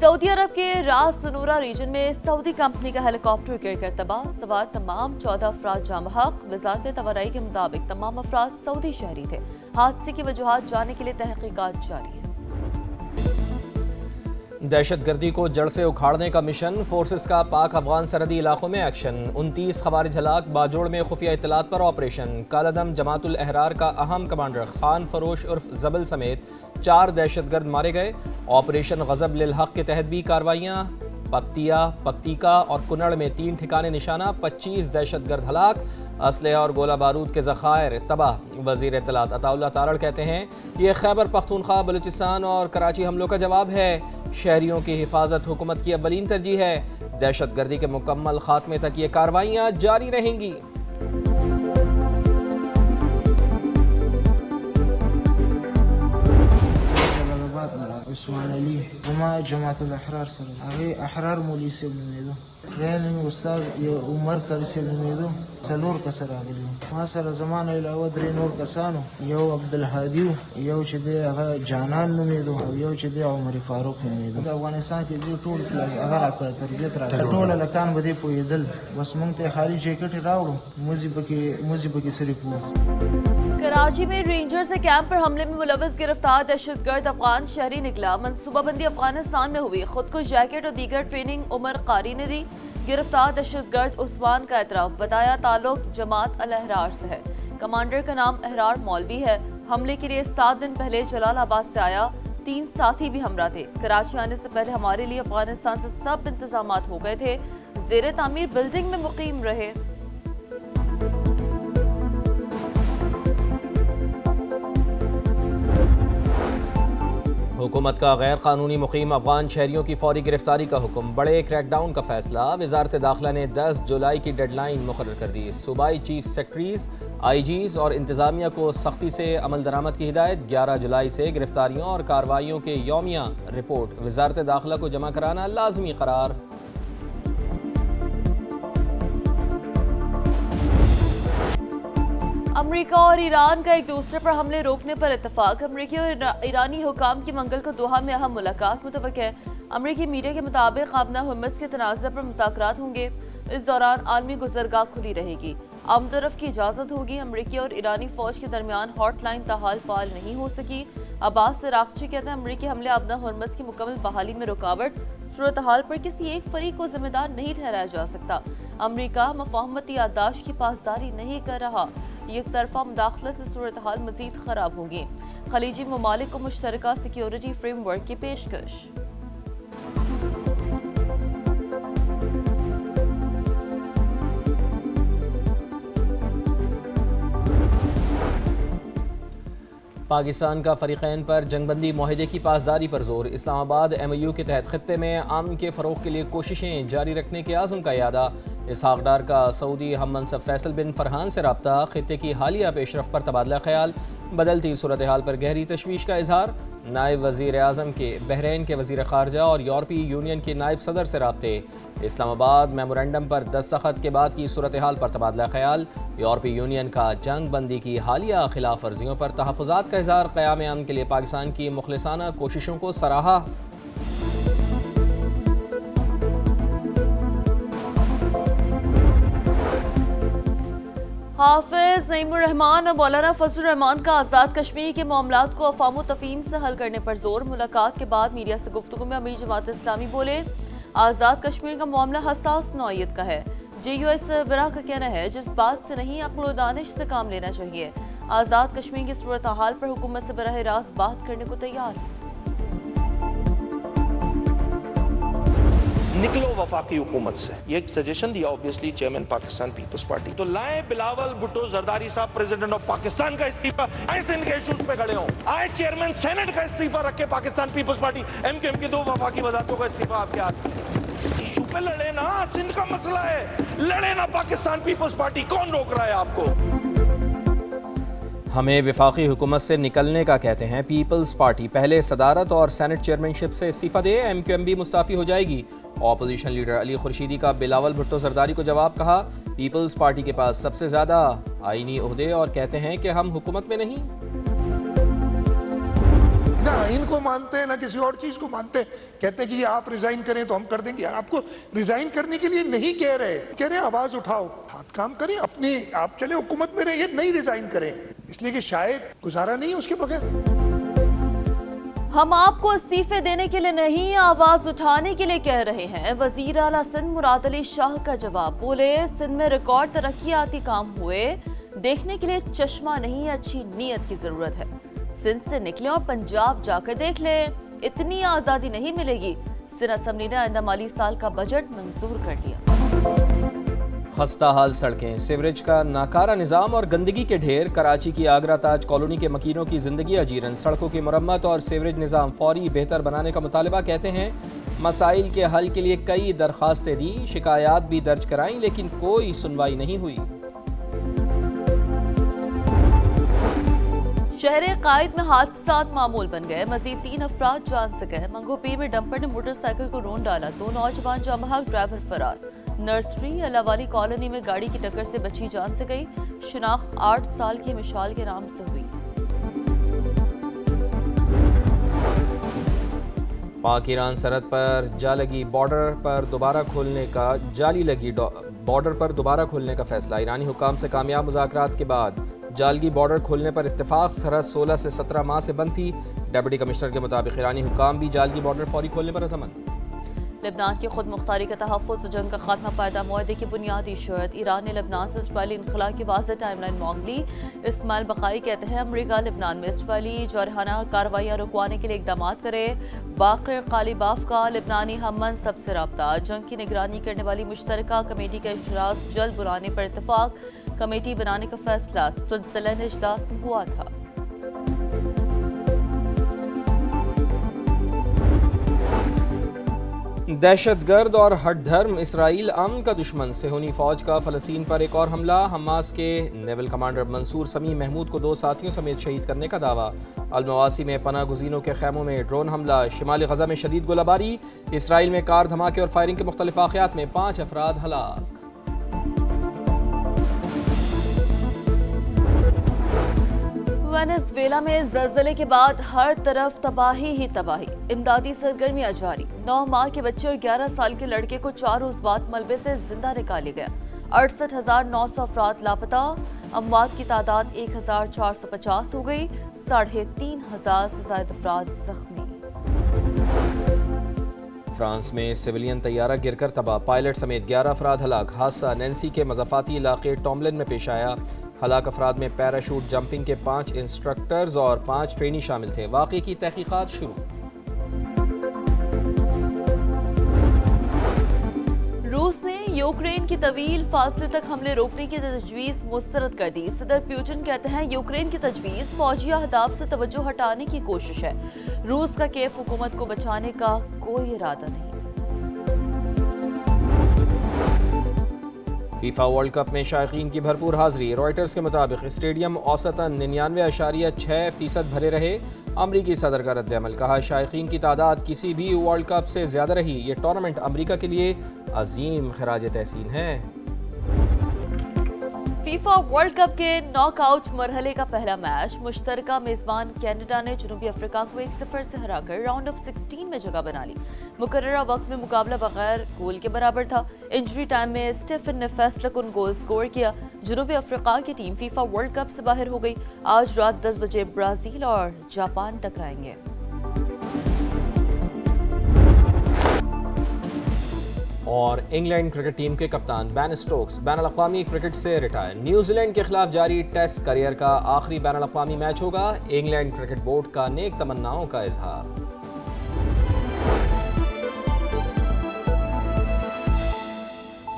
Saudi अरब के रास तनूरा reason में सऊदी कंपनी का हेलीकॉप्टर गिरकर तबाह, सवार तमाम 14 अफराद जाँ बहक। वजारत तवरई के मुताबिक तमाम अफराद सऊदी शहरी थे। हादसे की वजूहात जानने के लिए तहकीकात जारी है। दहशतगर्दी को जड़ से उखाड़ने का मिशन, फोर्सेस का पाक अफगान सरहदी इलाकों में एक्शन। 29 खवारिज हलाक, बाजोड़ में खुफिया इत्तलात पर ऑपरेशन। कालादम जमातुल अहरार का अहम कमांडर खान फरोश उर्फ जबल समेत 4 दहशतगर्द मारे गए। ऑपरेशन गजब लिल हक के तहत भी कार्रवाइयाँ। पक्तिया, पक्तिका और कुनड़ में 3 ठिकाने निशाना, 25 दहशतगर्द हलाक। असलहा और गोला बारूद के ज़खायर तबाह। वज़ीर इत्तलात अताउल्लाह तारड़ कहते हैं ये खैबर पख्तूनख्वा, बलूचिस्तान और कराची हमलों का जवाब है। शहरियों की हिफाजत हुकूमत की अव्वलीन तरजीह है। दहशतगर्दी के मुकम्मल खात्मे तक ये कार्रवाइयाँ जारी रहेंगी। عثمان علي وما جماعة الأحرار سره هغه أحرار مولوي سیب نومېدو غیر استاد عمر کاری سیب نومېدو څلور کس راغلي ما سره زمانه علاوه 3 نور کسانو یو عبدالهادي یو چې دی هغه جانان نومېدو او یو چې دی عمر فاروق نومېدو د افغانستان کې دوی ټول هغه راکړه تربیت راکړه ټول لکان بده پویدل بس مونږ ته خاري جیکټ راوړو موزي بکی سری پو कराची में रेंजर से कैंप पर हमले में मुलव्वस गिरफ्तार दहशतगर्द अफगान शहरी निकला। मनसूबाबंदी अफगानिस्तान में हुई, खुद को जैकेट और दीगर ट्रेनिंग उमर कारी ने दी। गिरफ्तार दहशतगर्द उस्मान का एतराफ, बताया ताल्लुक जमात अल अहरार से है। कमांडर का नाम अहरार मौलवी है। हमले के लिए 7 दिन पहले जलालाबाद से आया। 3 साथी भी हमरा थे। कराची आने से पहले हमारे लिए अफगानिस्तान से सब इंतजामात हो गए थे। ज़ेरे तामीर बिल्डिंग में मुकीम रहे। हुकूमत का गैर कानूनी मुकीम अफगान शहरियों की फौरी गिरफ्तारी का हुक्म, बड़े क्रैकडाउन का फैसला। वजारत दाखिला ने 10 जुलाई की डेडलाइन मुकर्रर कर दी। सूबाई चीफ सेक्रेटरीज, आईजीज और इंतजामिया को सख्ती से अमल दरामद की हिदायत। 11 जुलाई से गिरफ्तारियों और कार्रवाइयों के यौमिया रिपोर्ट वजारत दाखिला को जमा कराना लाजमी करार। अमेरिका और ईरान का एक दूसरे पर हमले रोकने पर इत्तेफाक। अमेरिकी और ईरानी हुकाम की मंगल को दोहा में अहम मुलाकात मुतवक्किल है। अमेरिकी मीडिया के मुताबिक आबना हुर्मुज़ के तनाज़ुर पर मुज़ाकरात होंगे। इस दौरान आलमी गुज़रगाह खुली रहेगी, आमद रफ्त की इजाज़त होगी। अमेरिकी और ईरानी फ़ौज के दरमियान हॉटलाइन ताहाल फ़ाल नहीं हो सकी। अब्बास इराक़ची कहते हैं अमेरिकी हमले आबना हुर्मुज़ की मुकम्मल बहाली में रुकावट। सूरत हाल पर किसी एक फरीक को जिम्मेदार नहीं ठहराया जा सकता। अमेरिका मफाहमती याददाश्त की पासदारी नहीं कर रहा। एक तरफा मुदाखलत से सूरत हाल मज़ीद ख़राब होगी। खलीजी ममालिक को मुश्तरका सिक्योरिटी फ्रेमवर्क की पेशकश। पाकिस्तान का फरीक़ैन पर जंगबंदी मुआहदे की पासदारी पर जोर। इस्लामाबाद MOU के तहत खित्ते में अमन के फ़रोग़ के लिए कोशिशें जारी रखने के आज़म का यादा। इसहाक़ डार का सऊदी हम मनसब फैसल बिन फरहान से रब्ता। खित्ते की हालिया पेशरफ पर तबादला ख्याल। बदलती सूरत हाल पर गहरी तशवीश का इजहार। नायब वज़ीर आज़म के बहरीन के वज़ीर ख़ारजा और यूरोपीय यूनियन के नायब सदर से राब्ते। इस्लामाबाद मेमोरेंडम पर दस्तखत के बाद की सूरत हाल पर तबादला ख्याल। यूरोपीय यूनियन का जंग बंदी की हालिया खिलाफ वर्जियों पर तहफ़्फ़ुज़ात का इज़हार। क़याम अमन के लिए पाकिस्तान की मुखलिसाना कोशिशों को सराहा। हाफिज नईमुर रहमान और मौलाना फजलुर रहमान का आज़ाद कश्मीर के मामलात को अफ़ाम व तफ़हीम से हल करने पर जोर। मुलाकात के बाद मीडिया से गुफ्तगू में अमीर जमात इस्लामी बोले आज़ाद कश्मीर का मामला हसास नौइयत का है। JUI सरबराह का कहना है जिस बात से नहीं अक्ल व दानिश से काम लेना चाहिए। आज़ाद कश्मीर की सूरत हाल पर हुकूमत से बराह रास्त बात करने को तैयार। निकलो वफाकी हुकूमत से, ये एक सजेशन दिया ऑब्वियसली चेयरमैन पाकिस्तान पीपल्स पार्टी। तो लाए बिलावल भुट्टो जरदारी साहब प्रेसिडेंट ऑफ पाकिस्तान का इस्तीफा, ऐसे इनके इश्यूज पे खड़े हों। आए चेयरमैन सेनेट का इस्तीफा रख के पाकिस्तान पीपल्स पार्टी MQM की 2 वफाकी वजारतों का इस्तीफा आपके हाथ। इशू पे लड़े ना, सिंध का मसला है, लड़े ना पाकिस्तान पीपल्स पार्टी। कौन रोक रहा है आपको? हमें वफाकी हुकूमत से निकलने का कहते हैं पीपल्स पार्टी। पहले सदारत और सेनेट चेयरमैनशिप से इस्तीफा दे, MQM भी मुस्ताफ़ी हो जाएगी। ऑपोजिशन लीडर अली खुर्शीदी का बिलावल भुट्टो जरदारी को जवाब। कहा पीपल्स पार्टी के पास सबसे ज़्यादा आईनी ओहदे और कहते हैं कि हम हुकूमत में नहीं। نہ ان کو مانتے ہیں نہ کسی اور چیز کو مانتے ہیں. کہتے ہیں کہ یہ آپ ریزائن کریں تو ہم کر دیں گے. آپ کو ریزائن کرنے کے لیے نہیں کہہ رہے آواز اٹھاؤ, ہاتھ کام کریں, اپنی آپ چلے حکومت میں رہے, نہیں ریزائن کریں, اس لیے کہ شاید گزارا نہیں ہے اس کے بغیر. ہم آپ کو استعفے دینے کے لیے نہیں, آواز اٹھانے کے لیے کہہ رہے ہیں. وزیر اعلیٰ سندھ مراد علی شاہ کا جواب. بولے سندھ میں ریکارڈ ترقیاتی کام ہوئے, دیکھنے کے لیے چشمہ نہیں اچھی نیت کی ضرورت ہے. سندھ سے نکلیں اور پنجاب جا کر دیکھ لیں, اتنی آزادی نہیں ملے گی. سندھ اسمبلی نے آئندہ مالی سال کا بجٹ منظور کر لیا. خستہ حال سڑکیں, سیوریج کا ناکارہ نظام اور گندگی کے ڈھیر. کراچی کی آگرہ تاج کالونی کے مکینوں کی زندگی اجیرن. سڑکوں کی مرمت اور سیوریج نظام فوری بہتر بنانے کا مطالبہ. کہتے ہیں مسائل کے حل کے لیے کئی درخواستیں دیں, شکایات بھی درج کرائیں, لیکن کوئی سنوائی نہیں ہوئی. شہر قائد میں حادثات معمول بن گئے, مزید 3 افراد جان سے گئے. منگو پیر میں ڈمپر نے موٹر سائیکل کو رون ڈالا, 2 نوجوان جاں بحق, ڈرائیور فرار. نرسری اللہ والی کالونی میں گاڑی کی ٹکر سے بچی جان سے گئی. شناخت 8 سال کی مشال کے نام سے ہوئی. پاک ایران سرحد پر جالگی بارڈر پر دوبارہ کھولنے کا فیصلہ. ایرانی حکام سے کامیاب مذاکرات کے بعد جالگی بارڈر کھولنے پر اتفاق. سرحد 16 سے 17 ماہ سے بند تھی. ڈپٹی کمشنر کے مطابق ایرانی حکام بھی جالگی بارڈر فوری کھولنے پر رضامند. لبنان کی خود مختاری کا تحفظ, جنگ کا خاتمہ پائیدہ معاہدے کی بنیادی شرط. ایران نے لبنان سے اسرائیلی انخلاء کی واضح ٹائم لائن مانگ لی. اسماعیل بقائی کہتے ہیں امریکہ لبنان میں اسرائیلی جارحانہ کارروائیاں رکوانے کے لیے اقدامات کرے. باقر قالیباف کا لبنانی ہم منصب سے رابطہ. جنگ کی نگرانی کرنے والی مشترکہ کمیٹی کا اجلاس جلد بلانے پر اتفاق. کمیٹی بنانے کا فیصلہ سوئٹزرلینڈ اجلاس میں ہوا تھا. دہشت گرد اور ہٹ دھرم اسرائیل امن کا دشمن. صہیونی فوج کا فلسطین پر ایک اور حملہ. حماس کے نیول کمانڈر منصور سمیع محمود کو 2 ساتھیوں سمیت شہید کرنے کا دعویٰ. المواسی میں پناہ گزینوں کے خیموں میں ڈرون حملہ. شمال غزہ میں شدید گولہ باری. اسرائیل میں کار دھماکے اور فائرنگ کے مختلف واقعات میں 5 افراد ہلاک. وینزویلا میں زلزلے کے بعد ہر طرف تباہی ہی تباہی. امدادی سرگرمیاں جاری. 9 ماہ کے بچے اور 11 سال کے لڑکے کو 4 روز بعد ملبے سے زندہ نکالا گیا. 68,900 افراد لاپتہ. اموات کی تعداد 1,450 ہو گئی. 3,500 سے زائد افراد زخمی. فرانس میں سویلین طیارہ گر کر تباہ. پائلٹ سمیت 11 افراد ہلاک. حادثہ نینسی کے مضافاتی علاقے ٹوملن میں پیش آیا. ہلاک افراد میں پیراشوٹ جمپنگ کے 5 انسٹرکٹرز اور 5 ٹرینی شامل تھے. واقعے کی تحقیقات شروع. روس نے یوکرین کی طویل فاصلے تک حملے روکنے کی تجویز مسترد کر دی. صدر پیوٹن کہتے ہیں یوکرین کی تجویز فوجی اہداف سے توجہ ہٹانے کی کوشش ہے. روس کا کیف حکومت کو بچانے کا کوئی ارادہ نہیں. فیفا ورلڈ کپ میں شائقین کی بھرپور حاضری. رائٹرز کے مطابق اسٹیڈیم اوسطاً 99.6% بھرے رہے. امریکی صدر کا رد عمل. کہا شائقین کی تعداد کسی بھی ورلڈ کپ سے زیادہ رہی. یہ ٹورنامنٹ امریکہ کے لیے عظیم خراج تحسین ہے. فیفا ورلڈ کپ کے ناک آؤٹ مرحلے کا پہلا میچ. مشترکہ میزبان کینیڈا نے جنوبی افریقہ کو 1-0 سے ہرا کر راؤنڈ آف 16 میں جگہ بنا لی. مقررہ وقت میں مقابلہ بغیر گول کے برابر تھا. انجری ٹائم میں اسٹیفن نے فیصلہ کن گول سکور کیا. جنوبی افریقہ کی ٹیم فیفا ورلڈ کپ سے باہر ہو گئی. آج رات 10 بجے برازیل اور جاپان ٹکرائیں گے. اور انگلینڈ کرکٹ ٹیم کے کپتان بین سٹوکس بین الاقوامی کرکٹ سے ریٹائر. نیوزی لینڈ کے خلاف جاری ٹیسٹ کیریئر کا آخری بین الاقوامی میچ ہوگا. انگلینڈ کرکٹ بورڈ کا نیک تمناؤں کا اظہار.